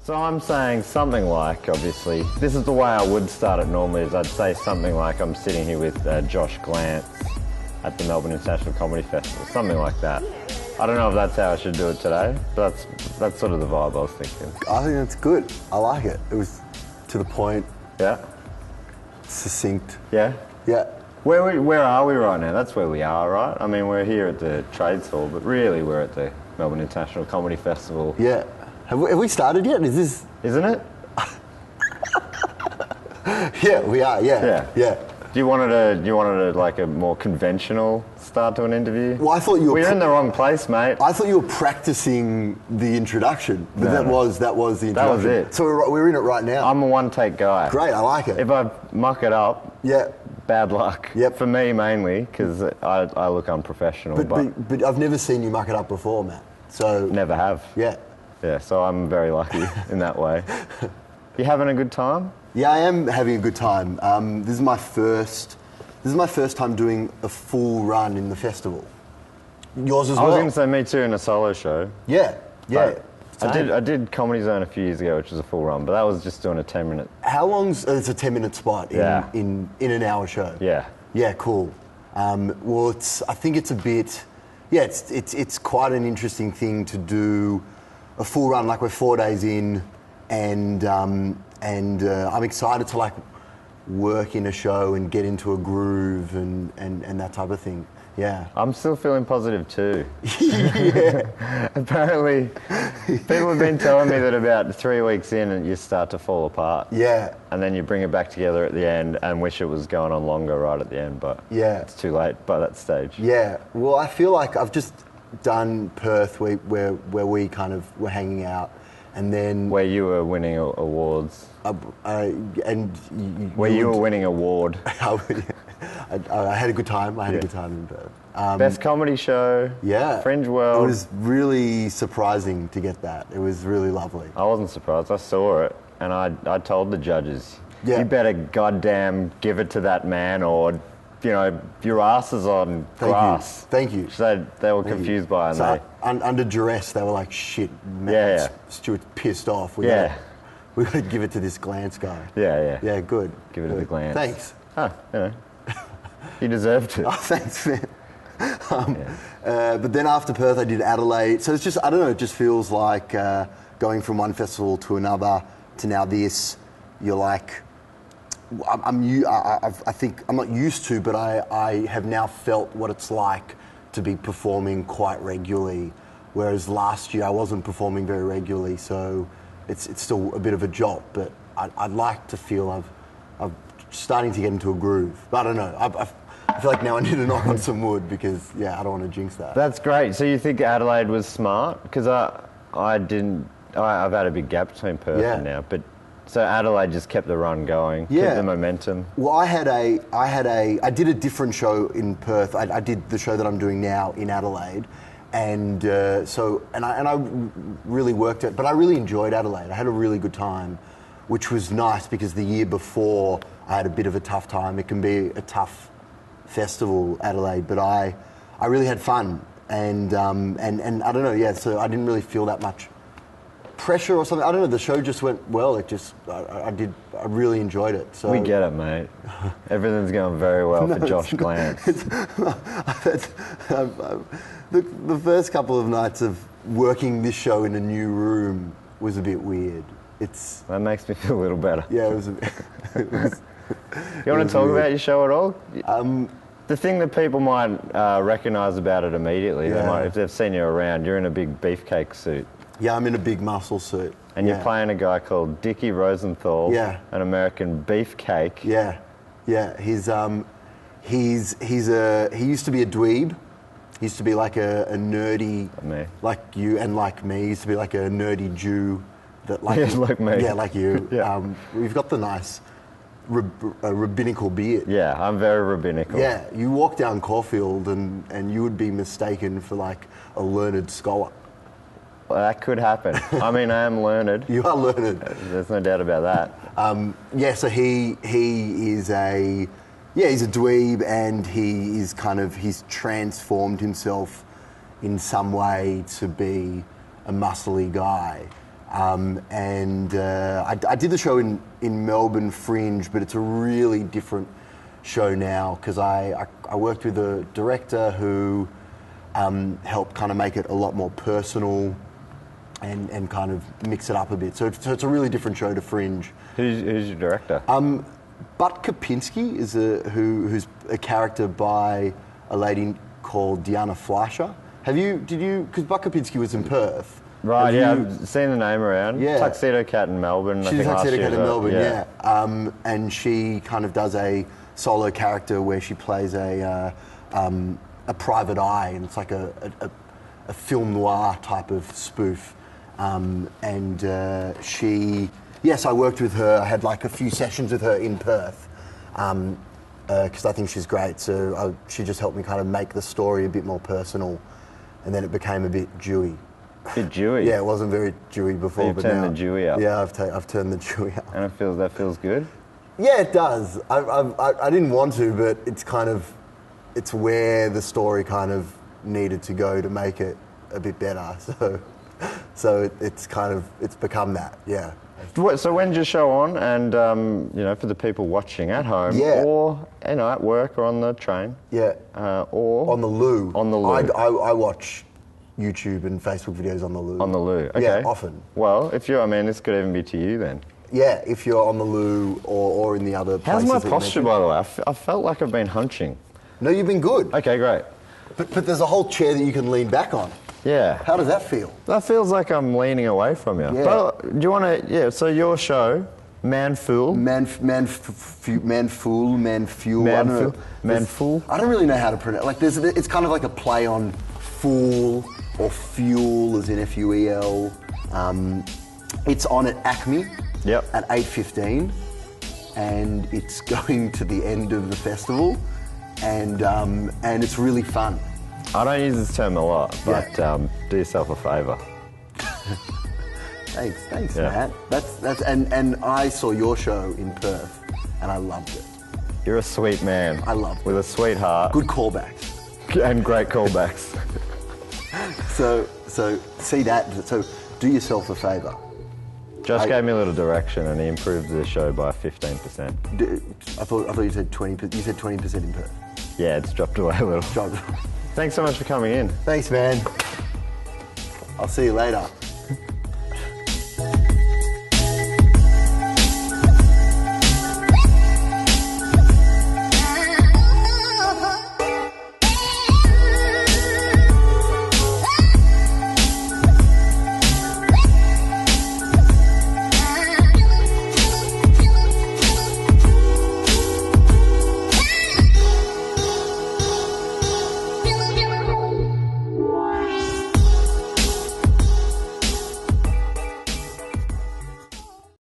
So I'm saying something like, obviously, this is the way I would start it normally, is I'd say something like I'm sitting here with Josh Glanc at the Melbourne International Comedy Festival, something like that. I don't know if that's how I should do it today, but that's sort of the vibe I was thinking. I think that's good. I like it. It was to the point. Yeah? Succinct. Yeah? Yeah. Where are we right now? That's where we are, right? I mean, we're here at the Trades Hall, but really we're at the Melbourne International Comedy Festival. Yeah. Have we started yet? Is this... Isn't it? Yeah, we are, yeah. Yeah. Do you want it like a more conventional start to an interview? Well, I thought you were... We're in the wrong place, mate. I thought you were practicing the introduction, but that was the introduction. That was it. So we're in it right now. I'm a one-take guy. Great, I like it. If I muck it up, yeah, bad luck. Yep. For me, mainly, because I look unprofessional. But I've never seen you muck it up before, Matt. So... Never have. Yeah. Yeah, so I'm very lucky in that way. You having a good time? Yeah, I am having a good time. This is my first time doing a full run in the festival. Yours as well? I was going to say me too in a solo show. Yeah. I did Comedy Zone a few years ago, which was a full run, but that was just doing a 10-minute. How long's it's a 10-minute spot in an hour show? Yeah. Yeah, cool. Well, I think it's a bit. Yeah, it's quite an interesting thing to do a full run. Like we're 4 days in, and I'm excited to like work in a show and get into a groove and that type of thing. Yeah. I'm still feeling positive too. Yeah. Apparently, people have been telling me that about 3 weeks in and you start to fall apart. Yeah. And then you bring it back together at the end and wish it was going on longer right at the end, but yeah, it's too late by that stage. Yeah. Well, I feel like I've just done Perth where we kind of were hanging out. And then... Where you were winning awards. And where you were winning award. I had a good time. I had a good time in Perth. Best comedy show. Yeah. Fringe World. It was really surprising to get that. It was really lovely. I wasn't surprised. I saw it and I told the judges, you better goddamn give it to that man or... You know, your ass is on grass. Thank you. So they were confused by it. So under duress, they were like, shit, Matt Stewart's pissed off. We gotta give it to this Glanc guy. Yeah. Yeah, good. Give it to the Glanc. Thanks. You deserved it. Oh, thanks, man. But then after Perth, I did Adelaide. So it's just, I don't know, it just feels like going from one festival to another to now this. You're like... I think I'm not used to, but I have now felt what it's like to be performing quite regularly, whereas last year I wasn't performing very regularly, so it's still a bit of a jolt, but I'd like to feel I'm starting to get into a groove. But I don't know, I feel like now I need to knock on some wood because, I don't want to jinx that. That's great. So you think Adelaide was smart? Because I've had a big gap between Perth and now, but... So Adelaide just kept the run going, kept the momentum. Well, I did a different show in Perth. I did the show that I'm doing now in Adelaide, and I really worked it. But I really enjoyed Adelaide. I had a really good time, which was nice because the year before I had a bit of a tough time. It can be a tough festival, Adelaide, but I really had fun, and I don't know. So I didn't really feel that much pressure or something. I don't know, the show just went well. It just, I really enjoyed it. So we get it, mate. Everything's going very well for Josh Glanc. The first couple of nights of working this show in a new room was a bit weird. That makes me feel a little better. Yeah, it was a bit... You want to talk about your show at all? The thing that people might recognise about it immediately, if they've seen you around, you're in a big beefcake suit. Yeah, I'm in a big muscle suit. And you're playing a guy called Dickie Rosenthal, an American beefcake. Yeah. He used to be a dweeb. He used to be like a nerdy, like you and like me. He used to be like a nerdy Jew that like like me. Yeah, like you. We've got the nice rabbinical beard. Yeah, I'm very rabbinical. Yeah, you walk down Caulfield and you would be mistaken for like a learned scholar. Well, that could happen. I mean, I am learned. You are learned. There's no doubt about that. So he is he's a dweeb, and he's transformed himself in some way to be a muscly guy. I did the show in Melbourne Fringe, but it's a really different show now because I worked with a director who helped kind of make it a lot more personal and kind of mix it up a bit. So it's a really different show to Fringe. Who's your director? Butt Kopinski is who's a character by a lady called Deanna Fleischer. Because Butt Kopinski was in Perth. Right, I've seen the name around. Yeah. Tuxedo Cat in Melbourne. She's a Tuxedo Cat in Melbourne, yeah. And she kind of does a solo character where she plays a private eye, and it's like a film noir type of spoof. Yes, I worked with her. I had like a few sessions with her in Perth because I think she's great. So she just helped me kind of make the story a bit more personal, and then it became a bit Jewy. Bit Jewy? Yeah, it wasn't very Jewy before. You've turned the Jewy up. Yeah, I've turned the Jewy up. And that feels good? Yeah, it does. I didn't want to, but it's where the story kind of needed to go to make it a bit better. So it's become that, yeah. So when's your show on? And for the people watching at home, or at work or on the train, or on the loo. On the loo. I watch YouTube and Facebook videos on the loo. On the loo, okay. Yeah, often. Well, this could even be to you then. Yeah, if you're on the loo or in the other places. How's my posture, by the way? I felt like I've been hunching. No, you've been good. Okay, great. But there's a whole chair that you can lean back on. Yeah. How does that feel? That feels like I'm leaning away from you. Yeah. But do you want to? Yeah. So your show, Manful. Manful. Manful. I don't really know how to pronounce. Like, it's kind of like a play on fool or fuel, as in F-U-E-L. It's on at Acme. Yep. At 8:15, and it's going to the end of the festival, and it's really fun. I don't use this term a lot, but do yourself a favour. Thanks, Matt. That's and I saw your show in Perth, and I loved it. You're a sweet man. I loved it. With a sweet heart. Good callbacks. And great callbacks. So see that. So do yourself a favour. Josh gave me a little direction, and he improved the show by 15%. I thought you said 20%. You said 20% in Perth. Yeah, it's dropped away a little. Thanks so much for coming in. Thanks, man. I'll see you later.